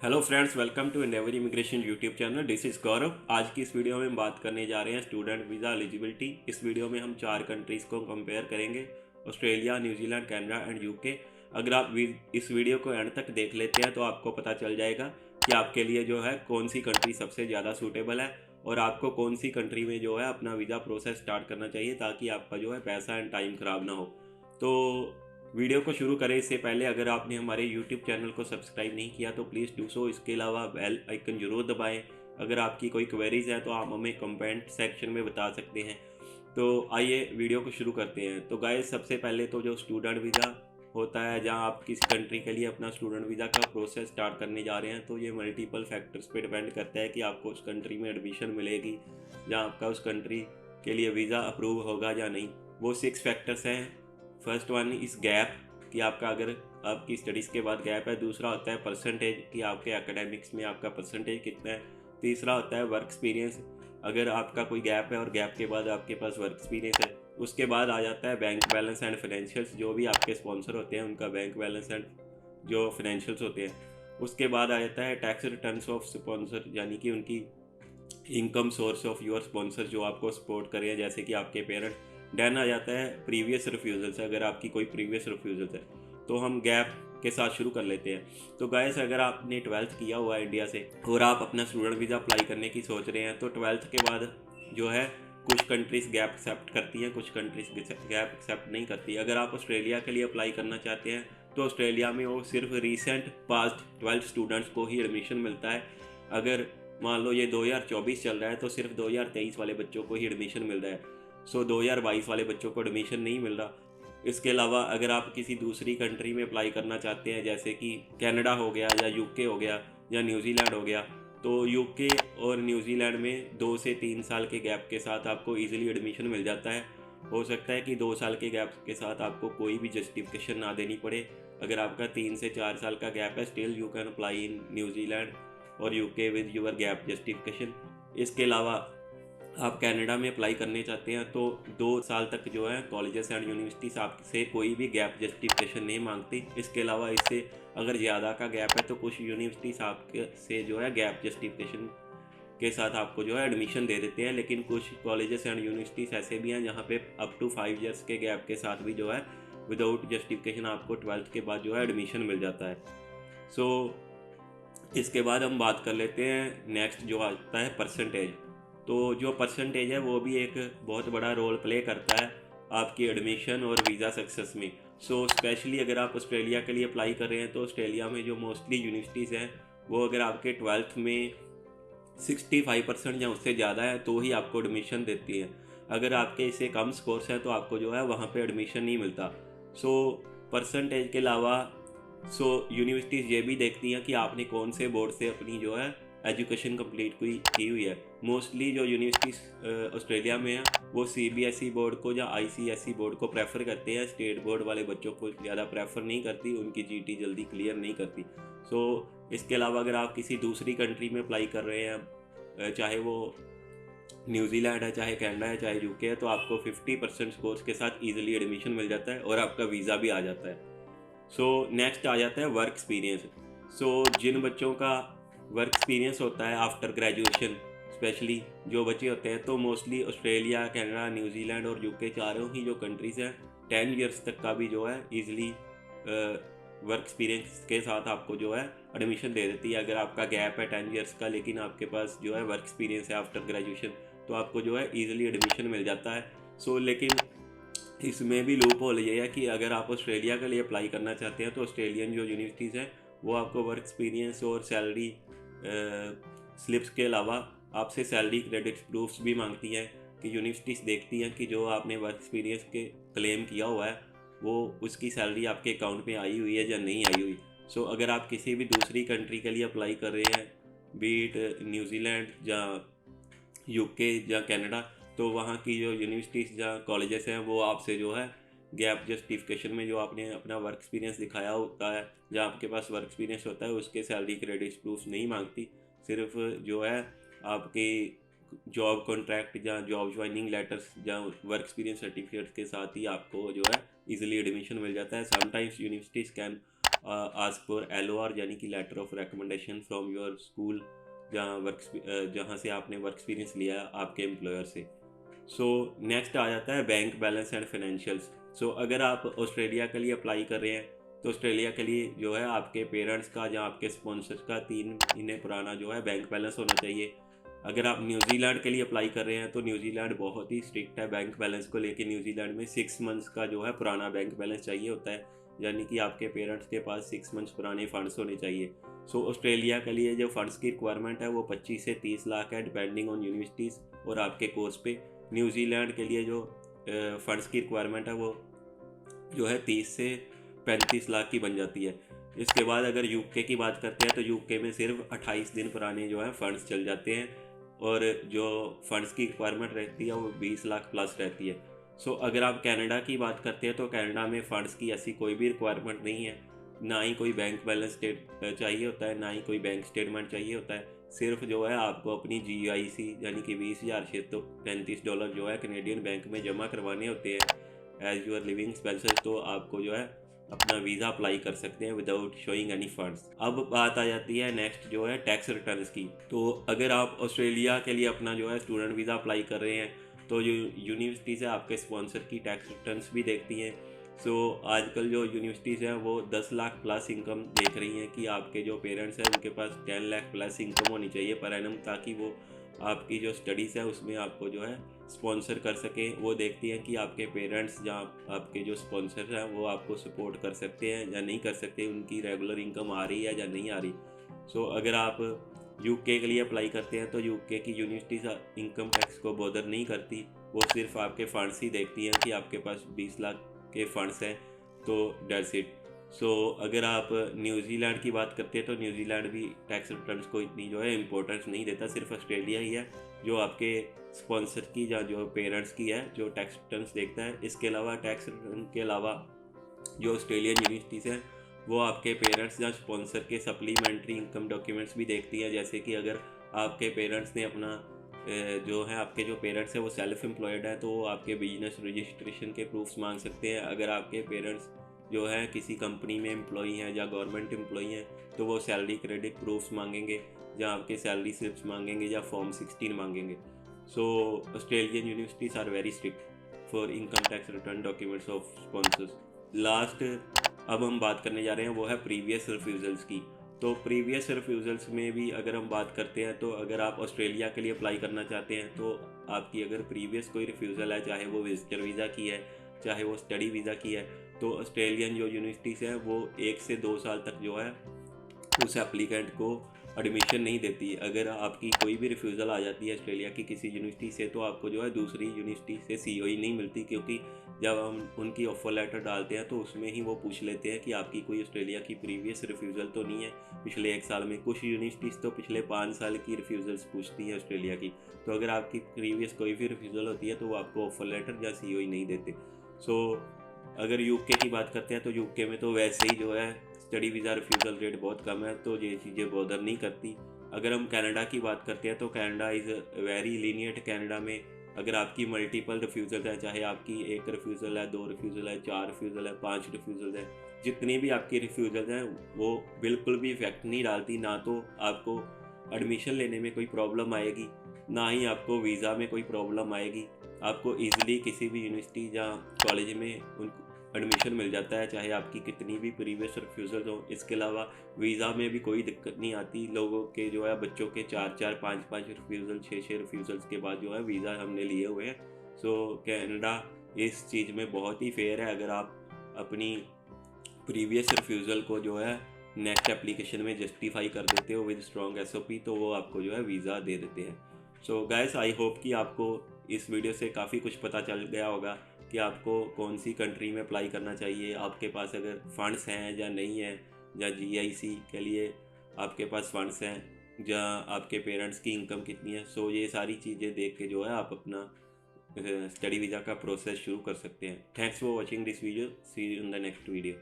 Hello friends, welcome to Endeavour immigration YouTube channel. This is Gaurav. आज की इस video में हम बात करने जा रहे हैं स्टूडेंट वीज़ा एलिजिबिलिटी। इस वीडियो में हम 4 कंट्रीज़ को कंपेयर करेंगे: Australia, New Zealand, Canada and UK. अगर आप इस वीडियो को एंड तक देख लेते हैं तो आपको पता चल जाएगा कि आपके लिए जो है कौन सी कंट्री सबसे ज़्यादा सूटेबल है और आपको कौन सी कंट्री में जो है अपना वीज़ा प्रोसेस स्टार्ट करना चाहिए ताकि आपका जो है पैसा एंड टाइम ख़राब ना हो। तो वीडियो को शुरू करें इससे पहले अगर आपने हमारे यूट्यूब चैनल को सब्सक्राइब नहीं किया तो प्लीज़ डू सो। इसके अलावा बेल आइकन ज़रूर दबाएं। अगर आपकी कोई क्वेरीज़ हैं तो आप हमें कमेंट सेक्शन में बता सकते हैं। तो आइए वीडियो को शुरू करते हैं। तो गाइस, सबसे पहले तो जो स्टूडेंट वीज़ा होता है, जहां आप किसी कंट्री के लिए अपना स्टूडेंट वीज़ा का प्रोसेस स्टार्ट करने जा रहे हैं, तो ये मल्टीपल फैक्टर्स पे डिपेंड करता है कि आपको उस कंट्री में एडमिशन मिलेगी, जहां आपका उस कंट्री के लिए वीज़ा अप्रूव होगा या नहीं। वो 6 फैक्टर्स हैं। फर्स्ट वन इस गैप, कि आपका अगर आपकी स्टडीज़ के बाद गैप है। दूसरा होता है परसेंटेज, कि आपके एकेडमिक्स में आपका परसेंटेज कितना है। तीसरा होता है वर्क एक्सपीरियंस, अगर आपका कोई गैप है और गैप के बाद आपके पास वर्क एक्सपीरियंस है। उसके बाद आ जाता है बैंक बैलेंस एंड फाइनेंशियल्स, जो भी आपके स्पॉन्सर होते हैं उनका बैंक बैलेंस एंड जो फाइनेंशियल्स होते हैं। उसके बाद आ जाता है टैक्स रिटर्न्स ऑफ स्पॉन्सर, यानी कि उनकी income source of your sponsor जो आपको सपोर्ट कर रहे हैं, जैसे कि आपके पेरेंट्स। देन आ जाता है प्रीवियस रिफ्यूजल्स, अगर आपकी कोई प्रीवियस रिफ्यूजल्स है। तो हम गैप के साथ शुरू कर लेते हैं। तो गाइस, अगर आपने 12th किया हुआ है इंडिया से और आप अपना स्टूडेंट वीज़ा अप्लाई करने की सोच रहे हैं, तो 12th के बाद जो है कुछ कंट्रीज़ गैप एक्सेप्ट करती हैं, कुछ कंट्रीज़ गैप एक्सेप्ट नहीं करती। अगर आप ऑस्ट्रेलिया के लिए अप्लाई करना चाहते हैं तो ऑस्ट्रेलिया में वो सिर्फ रिसेंट पास्ट 12 स्टूडेंट्स को ही एडमिशन मिलता है। अगर मान लो ये 2024 चल रहा है तो सिर्फ 2023 वाले बच्चों को ही एडमिशन मिल रहा है। सो 2022 वाले बच्चों को एडमिशन नहीं मिल रहा। इसके अलावा अगर आप किसी दूसरी कंट्री में अप्लाई करना चाहते हैं, जैसे कि कनाडा हो गया या यूके हो गया या न्यूजीलैंड हो गया, तो यूके और न्यूजीलैंड में 2 से 3 साल के गैप के साथ आपको ईजिली एडमिशन मिल जाता है। हो सकता है कि 2 साल के गैप के साथ आपको कोई भी जस्टिफिकेशन ना देनी पड़े। अगर आपका 3 से 4 साल का गैप है, still you can apply in New Zealand और UK with your gap justification. इसके अलावा आप कनाडा में अप्लाई करने चाहते हैं तो 2 साल तक जो है कॉलेजेस एंड यूनिवर्सिटीज़ आपसे कोई भी गैप जस्टिफिकेशन नहीं मांगती। इसके अलावा इससे अगर ज़्यादा का गैप है तो कुछ यूनिवर्सिटीज़ आपके से जो है गैप जस्टिफिकेशन के साथ आपको जो है एडमिशन दे देते हैं। लेकिन कुछ कॉलेजेस एंड यूनिवर्सिटीज़ ऐसे भी हैं जहाँ पे अप टू 5 ईयर्स के गैप के साथ भी जो है विदाउट जस्टिफिकेशन आपको 12th के बाद जो है एडमिशन मिल जाता है। सो इसके बाद हम बात कर लेते हैं नेक्स्ट, जो आता है परसेंटेज। तो जो परसेंटेज है वो भी एक बहुत बड़ा रोल प्ले करता है आपकी एडमिशन और वीज़ा सक्सेस में। सो स्पेशली अगर आप ऑस्ट्रेलिया के लिए अप्लाई कर रहे हैं तो ऑस्ट्रेलिया में जो मोस्टली यूनिवर्सिटीज़ हैं वो अगर आपके 12th में 65% या उससे ज़्यादा है तो ही आपको एडमिशन देती है। अगर आपके इससे कम स्कोर्स हैं तो आपको जो है वहाँ पे एडमिशन नहीं मिलता। सो परसेंटेज के अलावा यूनिवर्सिटीज़ ये भी देखती हैं कि आपने कौन से बोर्ड से अपनी जो है एजुकेशन कंप्लीट की हुई है। मोस्टली जो यूनिवर्सिटीज़ ऑस्ट्रेलिया में है वो सीबीएसई बोर्ड को या आईसीएसई बोर्ड को प्रेफर करते हैं। स्टेट बोर्ड वाले बच्चों को ज़्यादा प्रेफर नहीं करती, उनकी जीटी जल्दी क्लियर नहीं करती। इसके अलावा अगर आप किसी दूसरी कंट्री में अप्लाई कर रहे हैं, चाहे वो न्यूजीलैंड है, चाहे कनाडा है, चाहे यूके है, तो आपको 50% स्कोर्स के साथ ईजिली एडमिशन मिल जाता है और आपका वीज़ा भी आ जाता है। नेक्स्ट आ जाता है वर्क एक्सपीरियंस। जिन बच्चों का वर्क एक्सपीरियंस होता है आफ्टर ग्रेजुएशन, स्पेशली जो बच्चे होते हैं, तो मोस्टली ऑस्ट्रेलिया, कनाडा, न्यूजीलैंड और यूके चारों ही जो कंट्रीज़ हैं 10 ईयर्स तक का भी जो है ईजिली वर्क एक्सपीरियंस के साथ आपको जो है एडमिशन दे देती है। अगर आपका गैप है 10 ईयर्स का लेकिन आपके पास जो है वर्क एक्सपीरियंस है आफ्टर ग्रेजुएशन, तो आपको जो है ईजिली एडमिशन मिल जाता है। लेकिन इसमें भी लूप होल ये है कि अगर आप ऑस्ट्रेलिया के लिए अप्लाई करना चाहते हैं तो ऑस्ट्रेलियन जो यूनिवर्सिटीज़ हैं वो आपको वर्क एक्सपीरियंस और सैलरी स्लिप्स के अलावा आपसे सैलरी क्रेडिट प्रूफ्स भी मांगती हैं, कि यूनिवर्सिटीज़ देखती हैं कि जो आपने वर्क एक्सपीरियंस के क्लेम किया हुआ है वो उसकी सैलरी आपके अकाउंट में आई हुई है या नहीं आई हुई। अगर आप किसी भी दूसरी कंट्री के लिए अप्लाई कर रहे हैं, बीट न्यूजीलैंड या यूके या कनाडा, तो वहाँ की जो यूनिवर्सिटीज़ या कॉलेजेस हैं वो आपसे जो है गैप जस्टिफिकेशन में जो आपने अपना वर्क एक्सपीरियंस दिखाया होता है, जहाँ आपके पास वर्क एक्सपीरियंस होता है, उसके सैलरी क्रेडिट प्रूफ नहीं मांगती। सिर्फ जो है आपके जॉब कॉन्ट्रैक्ट या जॉब ज्वाइनिंग लेटर्स या वर्क एक्सपीरियंस सर्टिफिकेट के साथ ही आपको जो है इजीली एडमिशन मिल जाता है। समटाइम्स यूनिवर्सिटीज़ कैन आज पर LOR यानी कि letter of recommendation from your school, जहाँ से आपने वर्क एक्सपीरियंस लिया आपके एम्प्लॉयर से। सो नेक्स्ट आ जाता है बैंक बैलेंस एंड फाइनेंशियल्स। सो अगर आप ऑस्ट्रेलिया के लिए अप्लाई कर रहे हैं तो ऑस्ट्रेलिया के लिए जो है आपके पेरेंट्स का या आपके स्पॉन्सर्स का 3 महीने पुराना जो है बैंक बैलेंस होना चाहिए। अगर आप न्यूजीलैंड के लिए अप्लाई कर रहे हैं तो न्यूजीलैंड बहुत ही स्ट्रिक्ट है बैंक बैलेंस को लेके। न्यूजीलैंड में 6 मंथ्स का जो है पुराना बैंक बैलेंस चाहिए होता है, यानी कि आपके पेरेंट्स के पास 6 मंथ्स पुराने फ़ंड्स होने चाहिए। सो ऑस्ट्रेलिया के लिए जो फ़ंड्स की रिक्वायरमेंट है वो 25 से 30 लाख है, डिपेंडिंग ऑन यूनिवर्सिटीज़ और आपके कोर्स पे। न्यूजीलैंड के लिए जो फ़ंड्स की रिक्वायरमेंट है वो जो है 30 से 35 लाख की बन जाती है। इसके बाद अगर यूके की बात करते हैं तो यूके में सिर्फ 28 दिन पुराने जो है फ़ंड्स चल जाते हैं, और जो फ़ंड्स की रिक्वायरमेंट रहती है वो 20 लाख प्लस रहती है। सो अगर आप कनाडा की बात करते हैं तो कनाडा में फ़ंड्स की ऐसी कोई भी रिक्वायरमेंट नहीं है, ना ही कोई बैंक बैलेंस चाहिए होता है, ना ही कोई बैंक स्टेटमेंट चाहिए होता है। सिर्फ जो है आपको अपनी GIC यानी कि $20,635 जो है कनेडियन बैंक में जमा करवाने होते हैं एज यूर लिविंग एक्सपेंसेस। तो आपको जो है अपना वीज़ा अप्लाई कर सकते हैं विदाउट शोइंग एनी फंड्स। अब बात आ जाती है नेक्स्ट जो है टैक्स रिटर्न्स की। तो अगर आप ऑस्ट्रेलिया के लिए अपना जो है स्टूडेंट वीज़ा अप्लाई कर रहे हैं तो यूनिवर्सिटी से आपके स्पॉन्सर की टैक्स रिटर्न्स भी देखती हैं। सो आजकल जो यूनिवर्सिटीज़ हैं वो 10 लाख प्लस इनकम देख रही हैं कि आपके जो पेरेंट्स हैं उनके पास 10 लाख प्लस इनकम होनी चाहिए पर एनम, ताकि वो आपकी जो स्टडीज़ है उसमें आपको जो है स्पॉन्सर कर सकें। वो देखती हैं कि आपके पेरेंट्स या आपके जो स्पॉन्सर हैं वो आपको सपोर्ट कर सकते हैं या नहीं कर सकते, उनकी रेगुलर इनकम आ रही है या नहीं आ रही। सो अगर आप यूके के लिए अप्लाई करते हैं तो यूके की यूनिवर्सिटीज़ इनकम टैक्स को बॉदर नहीं करती, वो सिर्फ आपके फंड्स ही देखती हैं कि आपके पास 20 लाख के फंड्स हैं, तो डेट्स इट। सो अगर आप न्यूजीलैंड की बात करते हैं तो न्यूजीलैंड भी टैक्स रिटर्न्स को इतनी जो है इम्पोर्टेंस नहीं देता, सिर्फ ऑस्ट्रेलिया ही है जो आपके स्पॉन्सर की या जो पेरेंट्स की है जो टैक्स रिटर्न्स देखता है। इसके अलावा टैक्स रिटर्न के अलावा जो ऑस्ट्रेलियन यूनिवर्सिटीज़ हैं वो आपके पेरेंट्स या स्पॉन्सर के सप्लीमेंट्री इनकम डॉक्यूमेंट्स भी देखती है। जैसे कि अगर आपके पेरेंट्स ने अपना जो है आपके जो पेरेंट्स हैं वो सेल्फ एम्प्लॉयड है तो वो आपके बिजनेस रजिस्ट्रेशन के प्रूफ्स मांग सकते हैं। अगर आपके पेरेंट्स जो है किसी कंपनी में एम्प्लॉई हैं या गवर्नमेंट एम्प्लॉई हैं तो वो सैलरी क्रेडिट प्रूफ्स मांगेंगे या आपके सैलरी स्लिप्स मांगेंगे या फॉर्म 16 मांगेंगे। So Australian universities are very strict for income tax return documents of sponsors. Last अब हम बात करने जा रहे हैं वो है प्रीवियस रिफ्यूज़ल्स की। तो प्रीवियस रिफ्यूज़ल्स में भी अगर हम बात करते हैं तो अगर आप ऑस्ट्रेलिया के लिए अप्लाई करना चाहते हैं तो आपकी अगर प्रीवियस कोई रिफ्यूज़ल है, चाहे वो विजिटर वीज़ा की है चाहे वो स्टडी वीज़ा की है, तो ऑस्ट्रेलियन जो यूनिवर्सिटीज़ हैं वो 1 से 2 साल तक जो है उस एप्लीकेंट को एडमिशन नहीं देती। अगर आपकी कोई भी रिफ्यूज़ल आ जाती है ऑस्ट्रेलिया की किसी यूनिवर्सिटी से तो आपको जो है दूसरी यूनिवर्सिटी से COE नहीं मिलती, क्योंकि जब हम उनकी ऑफ़र लेटर डालते हैं तो उसमें ही वो पूछ लेते हैं कि आपकी कोई ऑस्ट्रेलिया की प्रीवियस रिफ्यूज़ल तो नहीं है पिछले 1 साल में। कुछ यूनिवर्सिटीज़ तो पिछले 5 साल की रिफ्यूज़ल्स पूछती हैं ऑस्ट्रेलिया की। तो अगर आपकी प्रीवियस कोई भी रिफ्यूज़ल होती है तो वो आपको ऑफ़र लेटर या COE नहीं देते। सो अगर यूके की बात करते हैं तो यूके में तो वैसे ही जो है स्टडी वीज़ा रिफ्यूज़ल रेट बहुत कम है, तो ये चीज़ें बॉदर नहीं करती। अगर हम कनाडा की बात करते हैं तो Canada is very lenient. Canada में अगर आपकी मल्टीपल रिफ्यूज़ल है, चाहे आपकी 1 रिफ्यूज़ल है, 2 रिफ्यूज़ल है, 4 रिफ्यूज़ल है, 5 रिफ्यूज़ल है, जितनी भी आपकी रिफ्यूज़ल हैं वो बिल्कुल भी इफेक्ट नहीं डालती। ना तो आपको एडमिशन लेने में कोई प्रॉब्लम आएगी, ना ही आपको वीज़ा में कोई प्रॉब्लम आएगी। आपको ईज़िली किसी भी यूनिवर्सिटी या कॉलेज में उन एडमिशन मिल जाता है, चाहे आपकी कितनी भी प्रीवियस रिफ्यूज़ल हो। इसके अलावा वीज़ा में भी कोई दिक्कत नहीं आती। लोगों के जो है बच्चों के 4-4, 5-5 रिफ्यूज़ल, 6-6 रिफ्यूज़ल्स के बाद जो है वीज़ा हमने लिए हुए हैं। सो कनाडा इस चीज़ में बहुत ही फेयर है। अगर आप अपनी प्रीवियस रिफ्यूज़ल को जो है नेक्स्ट एप्लीकेशन में जस्टिफाई कर देते हो विद स्ट्रॉन्ग SOP तो वो आपको जो है वीज़ा दे देते हैं। सो गाइस, आई होप कि आपको इस वीडियो से काफ़ी कुछ पता चल गया होगा कि आपको कौन सी कंट्री में अप्लाई करना चाहिए, आपके पास अगर फंड्स हैं या नहीं हैं, या GIC के लिए आपके पास फंड्स हैं, या आपके पेरेंट्स की इनकम कितनी है। सो ये सारी चीज़ें देख के जो है आप अपना स्टडी वीज़ा का प्रोसेस शुरू कर सकते हैं। Thanks for watching this video. See you in the next video.